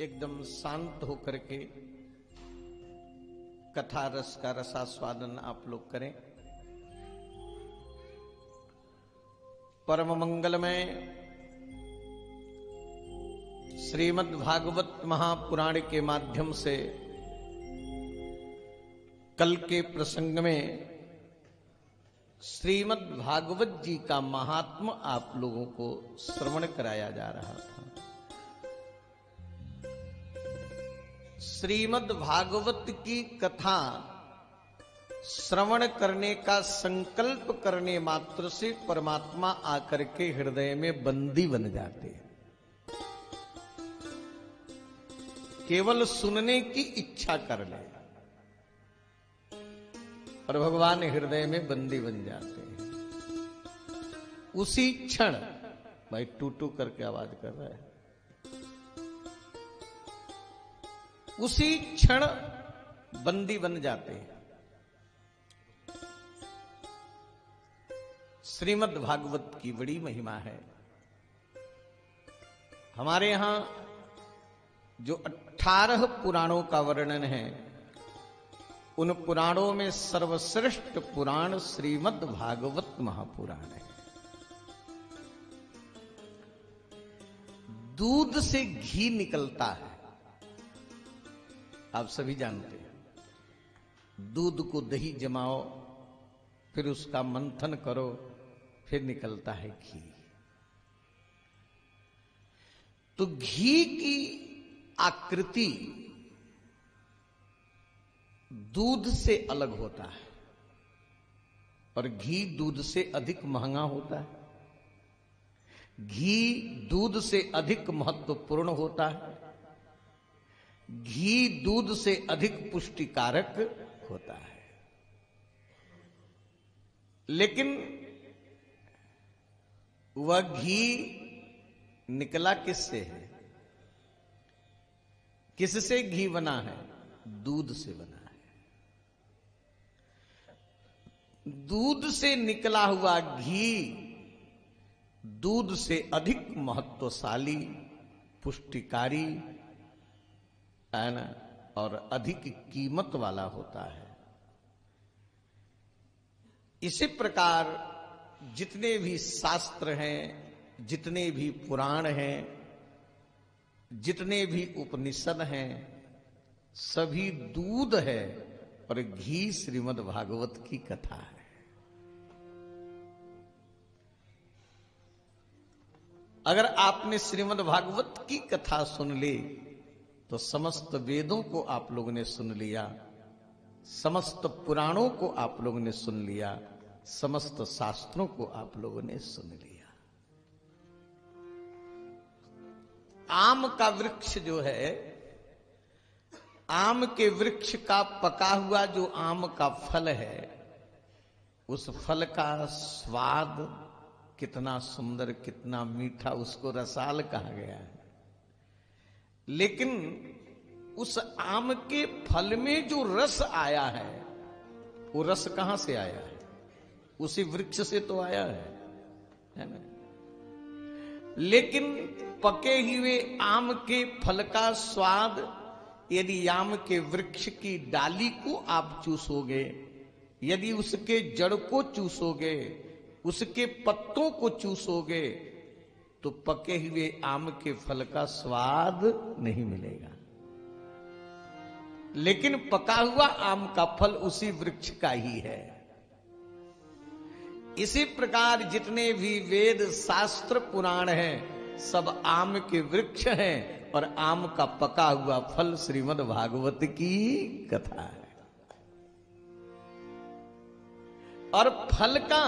एकदम शांत होकर के कथा रस का रसास्वादन आप लोग करें। परम मंगलमय श्रीमद् भागवत महापुराण के माध्यम से कल के प्रसंग में श्रीमद् भागवत जी का महात्म आप लोगों को श्रवण कराया जा रहा था। श्रीमद् भागवत की कथा श्रवण करने का संकल्प करने मात्र से परमात्मा आकर के हृदय में बंदी बन जाते हैं। केवल सुनने की इच्छा कर ले और भगवान हृदय में बंदी बन जाते हैं। उसी क्षण, भाई टू टू करके आवाज कर रहा है, उसी क्षण बंदी बन जाते हैं। श्रीमद् भागवत की बड़ी महिमा है। हमारे यहां जो 18 पुराणों का वर्णन है, उन पुराणों में सर्वश्रेष्ठ पुराण श्रीमद् भागवत महापुराण है। दूध से घी निकलता है, आप सभी जानते हैं। दूध को दही जमाओ, फिर उसका मंथन करो, फिर निकलता है घी। तो घी की आकृति दूध से अलग होता है और घी दूध से अधिक महंगा होता है। घी दूध से अधिक महत्वपूर्ण होता है। घी दूध से अधिक पुष्टिकारक होता है। लेकिन वह घी निकला किससे है? किससे घी बना है? दूध से बना है। दूध से निकला हुआ घी दूध से अधिक महत्वशाली, पुष्टिकारी है ना, और अधिक कीमत वाला होता है। इसी प्रकार जितने भी शास्त्र हैं, जितने भी पुराण हैं, जितने भी उपनिषद हैं, सभी दूध है और घी श्रीमद् भागवत की कथा है। अगर आपने श्रीमद् भागवत की कथा सुन ली तो समस्त वेदों को आप लोगों ने सुन लिया, समस्त पुराणों को आप लोगों ने सुन लिया, समस्त शास्त्रों को आप लोगों ने सुन लिया। आम का वृक्ष जो है, आम के वृक्ष का पका हुआ जो आम का फल है, उस फल का स्वाद कितना सुंदर, कितना मीठा, उसको रसाल कहा गया है। लेकिन उस आम के फल में जो रस आया है, वो रस कहां से आया है? उसी वृक्ष से तो आया है ना। लेकिन पके हुए आम के फल का स्वाद यदि आम के वृक्ष की डाली को आप चूसोगे, यदि उसके जड़ को चूसोगे, उसके पत्तों को चूसोगे, तो पके हुए आम के फल का स्वाद नहीं मिलेगा। लेकिन पका हुआ आम का फल उसी वृक्ष का ही है। इसी प्रकार जितने भी वेद, शास्त्र, पुराण हैं, सब आम के वृक्ष हैं और आम का पका हुआ फल श्रीमद् भागवत की कथा है। और फल का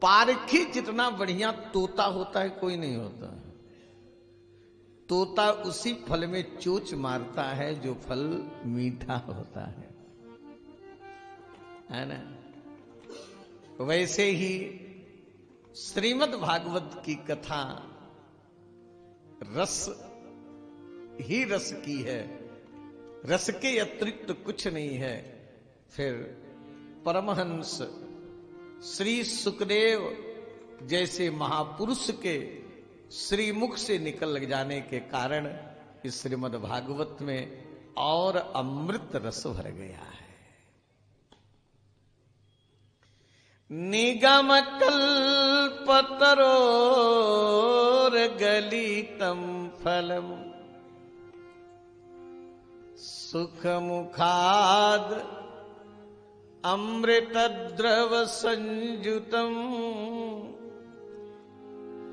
पारखी जितना बढ़िया तोता होता है, कोई नहीं होता। तोता उसी फल में चोंच मारता है जो फल मीठा होता है ना। वैसे ही श्रीमद् भागवत की कथा रस ही रस की है, रस के अतिरिक्त कुछ नहीं है। फिर परमहंस श्री सुखदेव जैसे महापुरुष के श्रीमुख से निकल जाने के कारण इस श्रीमद् भागवत में और अमृत रस भर गया है। निगम कल्पतरोर गलितम फलम सुख मुखाद अमृत द्रव संयुतम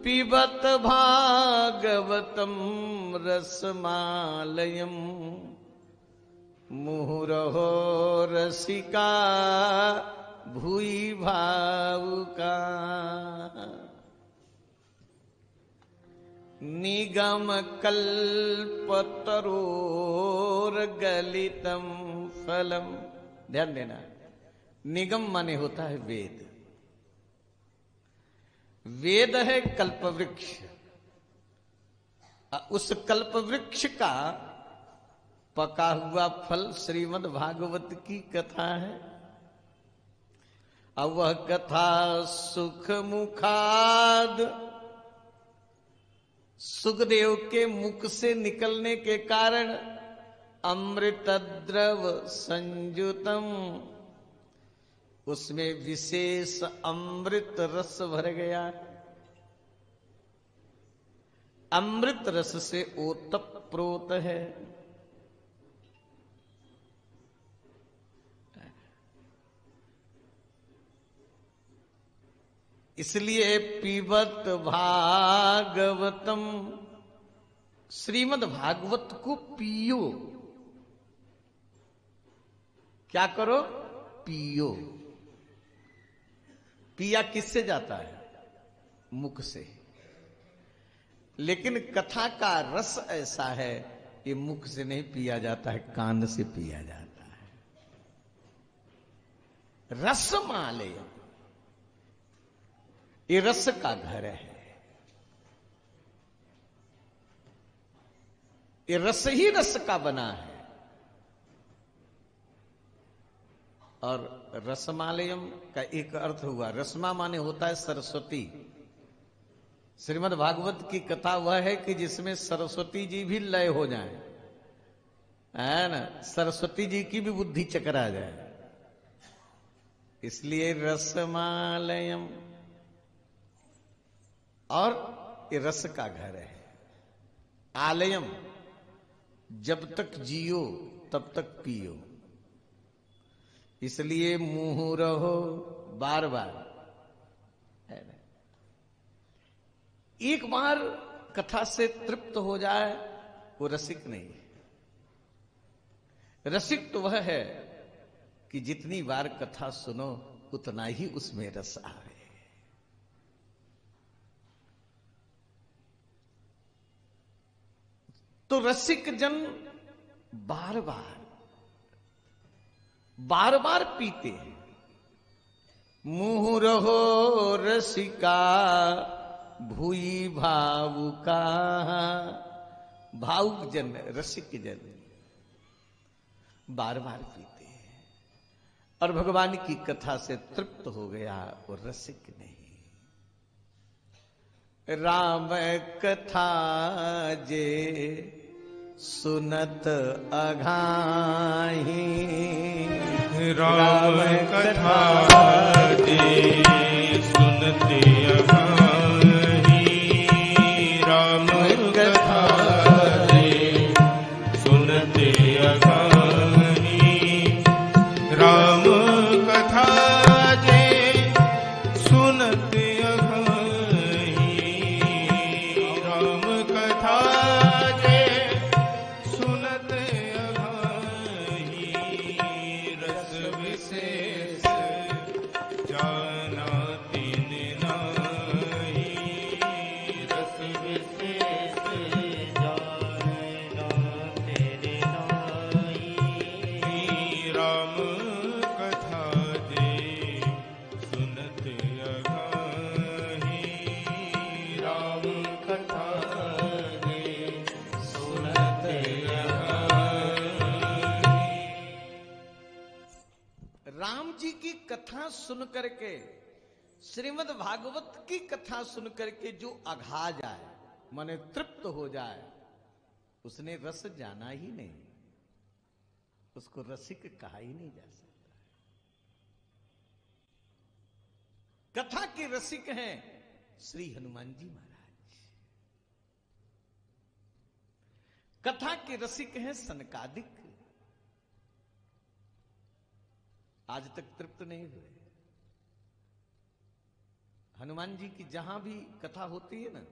पिबत भागवतम रसमालयम मुहुरहो रसिका भूई भावुका। निगम कल्पतरोर गलितम फलम। ध्यान देना, निगम माने होता है वेद। वेद है कल्पवृक्ष। उस कल्पवृक्ष का पका हुआ फल श्रीमद् भागवत की कथा है। अब वह कथा सुख मुखाद, सुखदेव के मुख से निकलने के कारण अमृत द्रव संयुतम, उसमें विशेष अमृत रस भर गया। अमृत रस से ओतप्रोत है। इसलिए पीबत भागवतम, श्रीमद् भागवत को पियो। क्या करो? पियो। पिया किससे जाता है? मुख से। लेकिन कथा का रस ऐसा है कि मुख से नहीं पिया जाता है, कान से पिया जाता है। रसमालय, ये रस का घर है। ये रस ही रस का बना है। और रसमालयम का एक अर्थ हुआ, रसमा माने होता है सरस्वती। श्रीमद् भागवत की कथा वह है कि जिसमें सरस्वती जी भी लय हो जाए, है ना, सरस्वती जी की भी बुद्धि चकरा जाए। इसलिए रसमालयम। और ये रस का घर है। आलयम, जब तक जियो तब तक पियो। इसलिए मुंह रहो बार बार, है ना। एक बार कथा से तृप्त हो जाए वो रसिक नहीं है। रसिक तो वह है कि जितनी बार कथा सुनो उतना ही उसमें रस आवे। तो रसिक जन बार बार पीते हैं। मुंह रहो रसिका भूई भावुका। भावुक जन, रसिक जन बार पीते हैं। और भगवान की कथा से तृप्त हो गया वो रसिक नहीं। राम कथा जे सुनत अघाही। राम कथा जे सुनते अघाही। राम कथा जे सुनते अघाही। राम कथा जे सुनते अघाही। राम कथा कथा सुन करके, श्रीमद् भागवत की कथा सुन करके जो अघा जाए, माने तृप्त हो जाए, उसने रस जाना ही नहीं, उसको रसिक कहा ही नहीं जा सकता। कथा के रसिक हैं श्री हनुमान जी महाराज, कथा के रसिक हैं सनकादिक, आज तक तृप्त नहीं हुए। हनुमान जी की जहां भी कथा होती है ना,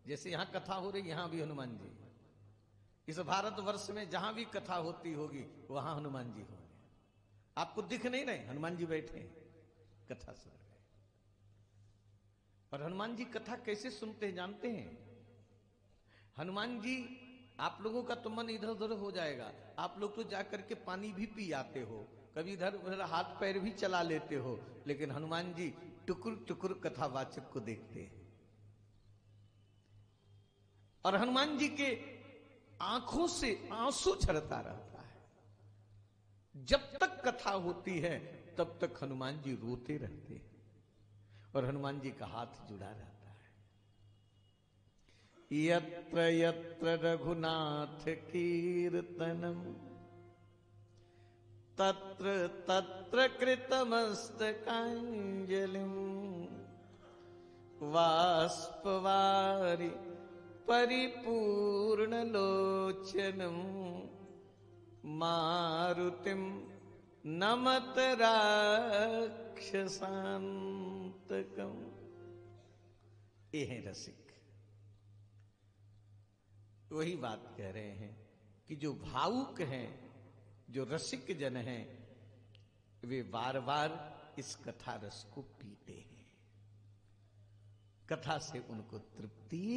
जैसे यहां कथा हो रही, यहां भी हनुमान जी, इस भारतवर्ष में जहां भी कथा होती होगी वहां हनुमान जी होंगे। आपको दिख नहीं रहे, हनुमान जी बैठे हैं, कथा सुन रहे। और हनुमान जी कथा कैसे सुनते हैं जानते हैं? हनुमान जी, आप लोगों का तो मन इधर उधर हो जाएगा, आप लोग तो जाकर के पानी भी पी आते हो, कभी इधर उधर हाथ पैर भी चला लेते हो, लेकिन हनुमान जी टुकुर टुकुर कथावाचक को देखते हैं। और हनुमान जी के आंखों से आंसू झरता रहता है। जब तक कथा होती है तब तक हनुमान जी रोते रहते हैं और हनुमान जी का हाथ जुड़ा रहता है। यत्र यत्र रघुनाथ कीर्तनम तत्र तत्र कृतमस्तकांजलिम वाष्पवारि परिपूर्ण लोचनम मारुतिम नमत राक्षसांतकम। ये है रसिक। वही बात कह रहे हैं कि जो भावुक हैं, जो रसिक जन हैं, वे बार बार इस कथा रस को पीते हैं, कथा से उनको तृप्ति